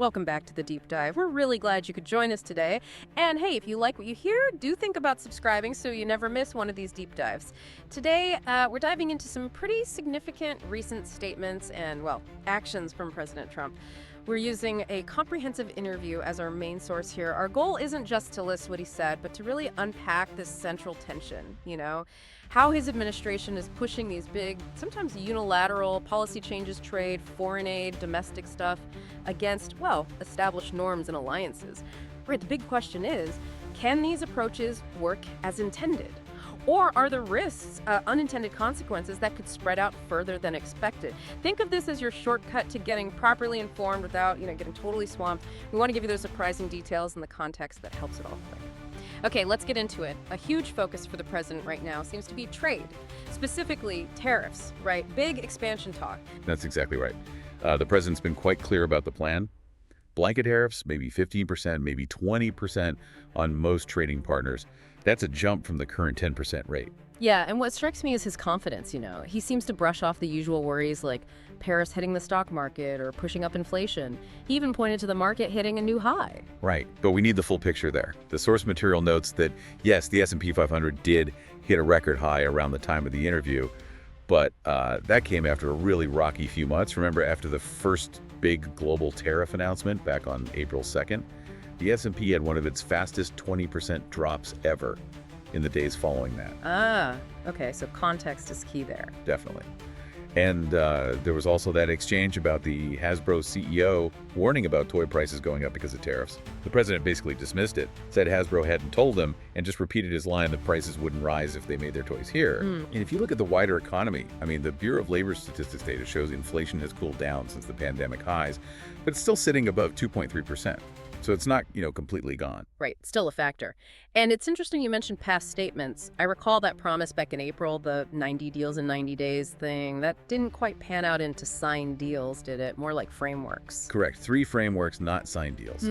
Welcome back to the Deep Dive. We're really glad you could join us today. And hey, if you like what you hear, do think about subscribing so you never miss one of these deep dives. Today, we're diving into some pretty significant recent statements and, well, actions from President Trump. We're using a comprehensive interview as our main source here. Our goal isn't just to list what he said, but to really unpack this central tension, how his administration is pushing these big, sometimes unilateral policy changes, trade, foreign aid, domestic stuff against, well, established norms and alliances. Right, the big question is, can these approaches work as intended? Or are there risks, unintended consequences that could spread out further than expected? Think of this as your shortcut to getting properly informed without, getting totally swamped. We want to give you those surprising details and the context that helps it all click. Okay, let's get into it. A huge focus for the president right now seems to be trade, specifically tariffs, right? Big expansion talk. That's exactly right. The president's been quite clear about the plan. Blanket tariffs, maybe 15%, maybe 20% on most trading partners. That's a jump from the current 10% rate. Yeah, and what strikes me is his confidence, He seems to brush off the usual worries like Paris hitting the stock market or pushing up inflation. He even pointed to the market hitting a new high. Right, but we need the full picture there. The source material notes that, yes, the S&P 500 did hit a record high around the time of the interview, but that came after a really rocky few months. Remember, after the first big global tariff announcement back on April 2nd, the S&P had one of its fastest 20% drops ever in the days following that. Okay, so context is key there. Definitely. And there was also that exchange about the Hasbro CEO warning about toy prices going up because of tariffs. The president basically dismissed it, said Hasbro hadn't told them, and just repeated his line that prices wouldn't rise if they made their toys here. And if you look at the wider economy, the Bureau of Labor Statistics data shows inflation has cooled down since the pandemic highs, but it's still sitting above 2.3%. So it's not, completely gone. Right, still a factor. And it's interesting you mentioned past statements. I recall that promise back in April, the 90 deals in 90 days thing. That didn't quite pan out into signed deals, did it? More like frameworks. Correct. 3 frameworks, not signed deals.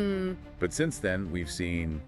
But since then, we've seen,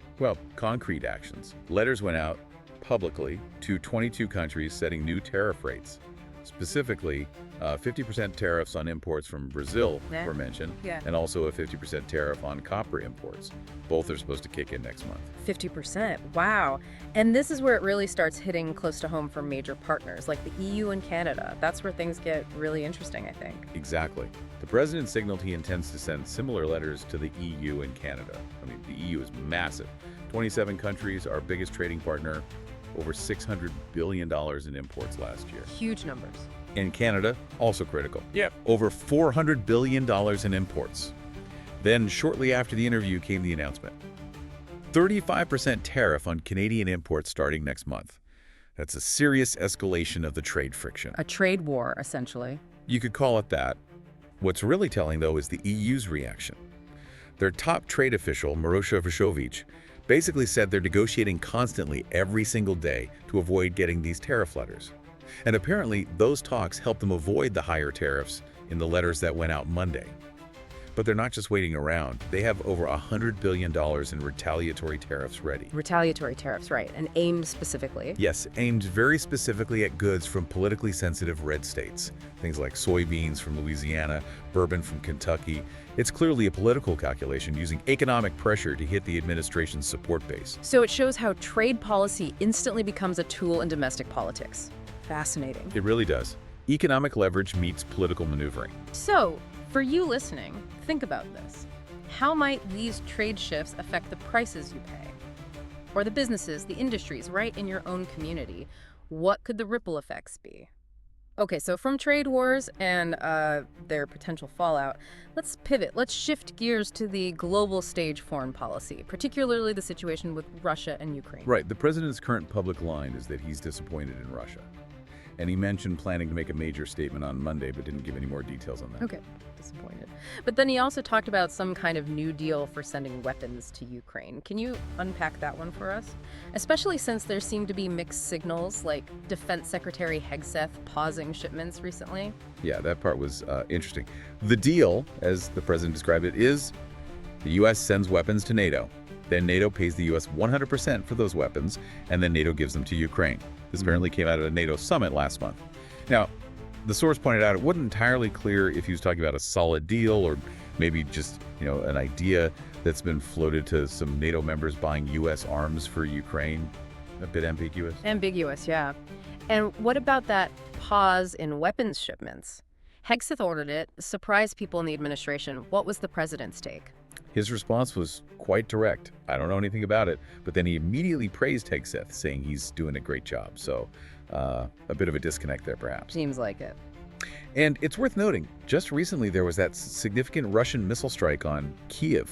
concrete actions. Letters went out publicly to 22 countries setting new tariff rates. Specifically, 50% tariffs on imports from Brazil were mentioned, and also a 50% tariff on copper imports. Both are supposed to kick in next month. 50%, wow. And this is where it really starts hitting close to home for major partners, like the EU and Canada. That's where things get really interesting, I think. Exactly. The president signaled he intends to send similar letters to the EU and Canada. The EU is massive. 27 countries, our biggest trading partner, over $600 billion in imports last year. Huge numbers. In Canada, also critical. Over $400 billion in imports. Then, shortly after the interview came the announcement. 35% tariff on Canadian imports starting next month. That's a serious escalation of the trade friction. A trade war, essentially. You could call it that. What's really telling, though, is the EU's reaction. Their top trade official, Maroša Šefčovič, basically said they're negotiating constantly every single day to avoid getting these tariff letters. And apparently, those talks helped them avoid the higher tariffs in the letters that went out Monday. But they're not just waiting around. They have over $100 billion in retaliatory tariffs ready. Retaliatory tariffs, right, and aimed specifically. Yes, aimed very specifically at goods from politically sensitive red states. Things like soybeans from Louisiana, bourbon from Kentucky. It's clearly a political calculation using economic pressure to hit the administration's support base. So it shows how trade policy instantly becomes a tool in domestic politics. Fascinating. It really does. Economic leverage meets political maneuvering. So, for you listening, think about this. How might these trade shifts affect the prices you pay? Or the businesses, the industries, right in your own community? What could the ripple effects be? Okay, so from trade wars and their potential fallout, let's pivot. Let's shift gears to the global stage foreign policy, particularly the situation with Russia and Ukraine. Right. The president's current public line is that he's disappointed in Russia. And he mentioned planning to make a major statement on Monday, but didn't give any more details on that. Okay, disappointed. But then he also talked about some kind of new deal for sending weapons to Ukraine. Can you unpack that one for us? Especially since there seem to be mixed signals, like Defense Secretary Hegseth pausing shipments recently. Yeah, that part was interesting. The deal, as the president described it, is the U.S. sends weapons to NATO. Then NATO pays the U.S. 100% for those weapons, and then NATO gives them to Ukraine. This apparently came out at a NATO summit last month. Now, the source pointed out it wasn't entirely clear if he was talking about a solid deal or Maybe just, an idea that's been floated to some NATO members buying U.S. arms for Ukraine. A bit ambiguous. Ambiguous, yeah. And what about that pause in weapons shipments? Hegseth ordered it, surprised people in the administration. What was the president's take? His response was quite direct. I don't know anything about it, but then he immediately praised Hegseth, saying he's doing a great job. So a bit of a disconnect there, perhaps. Seems like it. And it's worth noting, just recently there was that significant Russian missile strike on Kyiv.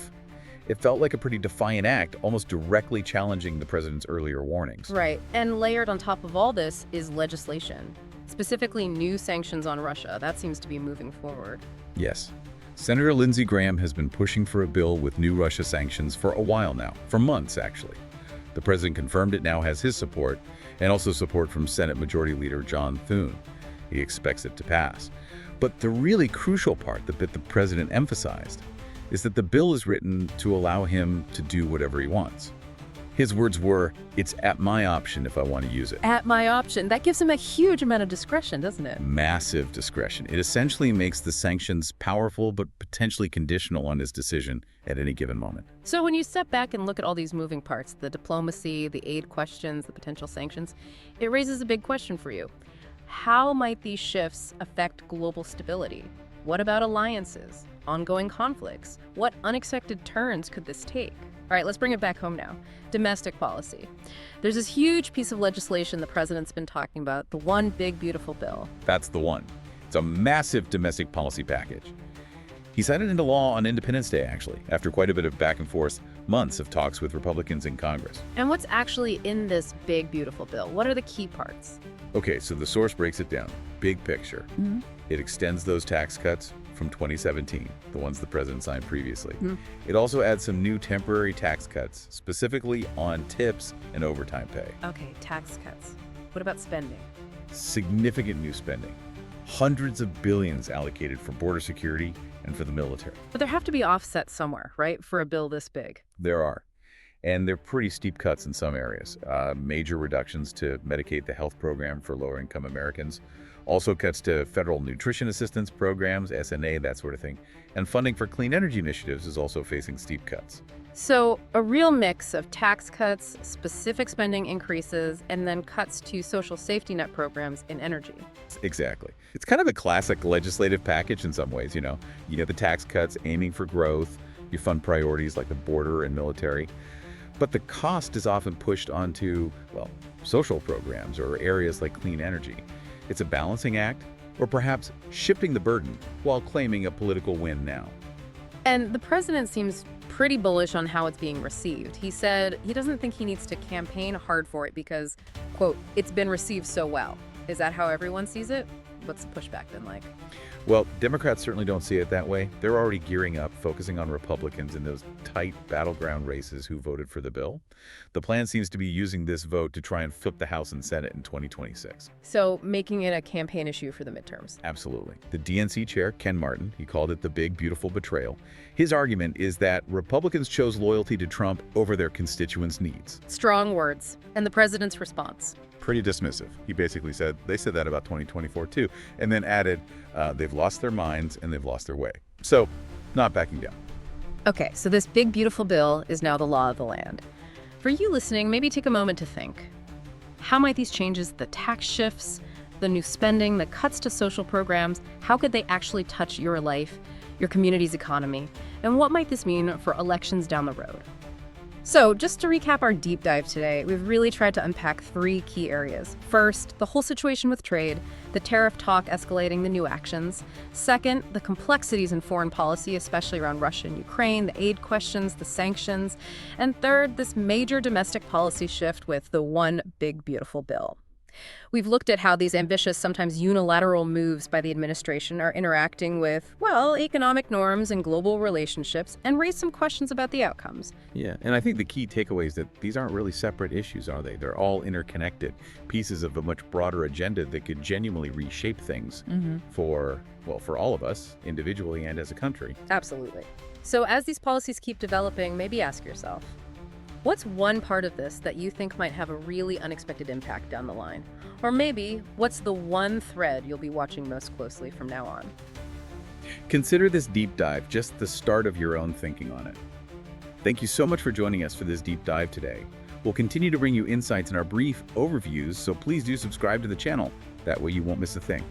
It felt like a pretty defiant act, almost directly challenging the president's earlier warnings. Right. And layered on top of all this is legislation, specifically new sanctions on Russia. That seems to be moving forward. Yes. Senator Lindsey Graham has been pushing for a bill with new Russia sanctions for a while now, for months actually. The president confirmed it now has his support, and also support from Senate Majority Leader John Thune. He expects it to pass. But the really crucial part, the bit the president emphasized, is that the bill is written to allow him to do whatever he wants. His words were, "It's at my option if I want to use it." At my option. That gives him a huge amount of discretion, doesn't it? Massive discretion. It essentially makes the sanctions powerful but potentially conditional on his decision at any given moment. So when you step back and look at all these moving parts, the diplomacy, the aid questions, the potential sanctions, it raises a big question for you. How might these shifts affect global stability? What about alliances? Ongoing conflicts? What unexpected turns could this take? All right, let's bring it back home now. Domestic policy. There's this huge piece of legislation the president's been talking about, the one big, beautiful bill. That's the one. It's a massive domestic policy package. He signed it into law on Independence Day, actually, after quite a bit of back and forth, months of talks with Republicans in Congress. And what's actually in this big, beautiful bill? What are the key parts? Okay, so the source breaks it down. Big picture. It extends those tax cuts from 2017, the ones the president signed previously. It also adds some new temporary tax cuts, specifically on tips and overtime pay. Okay, tax cuts. What about spending? Significant new spending. Hundreds of billions allocated for border security and for the military. But there have to be offsets somewhere, right, for a bill this big? There are. And they're pretty steep cuts in some areas. Major reductions to Medicaid, the health program for lower-income Americans. Also cuts to federal nutrition assistance programs, SNA, that sort of thing. And funding for clean energy initiatives is also facing steep cuts. So a real mix of tax cuts, specific spending increases, and then cuts to social safety net programs in energy. Exactly. It's kind of a classic legislative package in some ways, You have the tax cuts aiming for growth. You fund priorities like the border and military. But the cost is often pushed onto, social programs or areas like clean energy. It's a balancing act, or perhaps shifting the burden while claiming a political win now. And the president seems pretty bullish on how it's being received. He said he doesn't think he needs to campaign hard for it because, quote, it's been received so well. Is that how everyone sees it? What's the pushback been like? Well, Democrats certainly don't see it that way. They're already gearing up, focusing on Republicans in those tight battleground races who voted for the bill. The plan seems to be using this vote to try and flip the House and Senate in 2026. So making it a campaign issue for the midterms. Absolutely. The DNC chair, Ken Martin, he called it the big, beautiful betrayal. His argument is that Republicans chose loyalty to Trump over their constituents' needs. Strong words. And the president's response? Pretty dismissive. He basically said, they said that about 2024 too, and then added, they've lost their minds and they've lost their way. So, not backing down. Okay, so this big, beautiful bill is now the law of the land. For you listening, maybe take a moment to think. How might these changes, the tax shifts, the new spending, the cuts to social programs, how could they actually touch your life, your community's economy? And what might this mean for elections down the road? So just to recap our deep dive today, we've really tried to unpack 3 key areas. First, the whole situation with trade, the tariff talk escalating the new actions. Second, the complexities in foreign policy, especially around Russia and Ukraine, the aid questions, the sanctions. And third, this major domestic policy shift with the one big, beautiful bill. We've looked at how these ambitious, sometimes unilateral moves by the administration are interacting with, economic norms and global relationships, and raised some questions about the outcomes. Yeah, and I think the key takeaway is that these aren't really separate issues, are they? They're all interconnected pieces of a much broader agenda that could genuinely reshape things for all of us, individually and as a country. Absolutely. So as these policies keep developing, maybe ask yourself, what's one part of this that you think might have a really unexpected impact down the line? Or maybe, what's the one thread you'll be watching most closely from now on? Consider this deep dive just the start of your own thinking on it. Thank you so much for joining us for this deep dive today. We'll continue to bring you insights in our brief overviews, so please do subscribe to the channel. That way you won't miss a thing.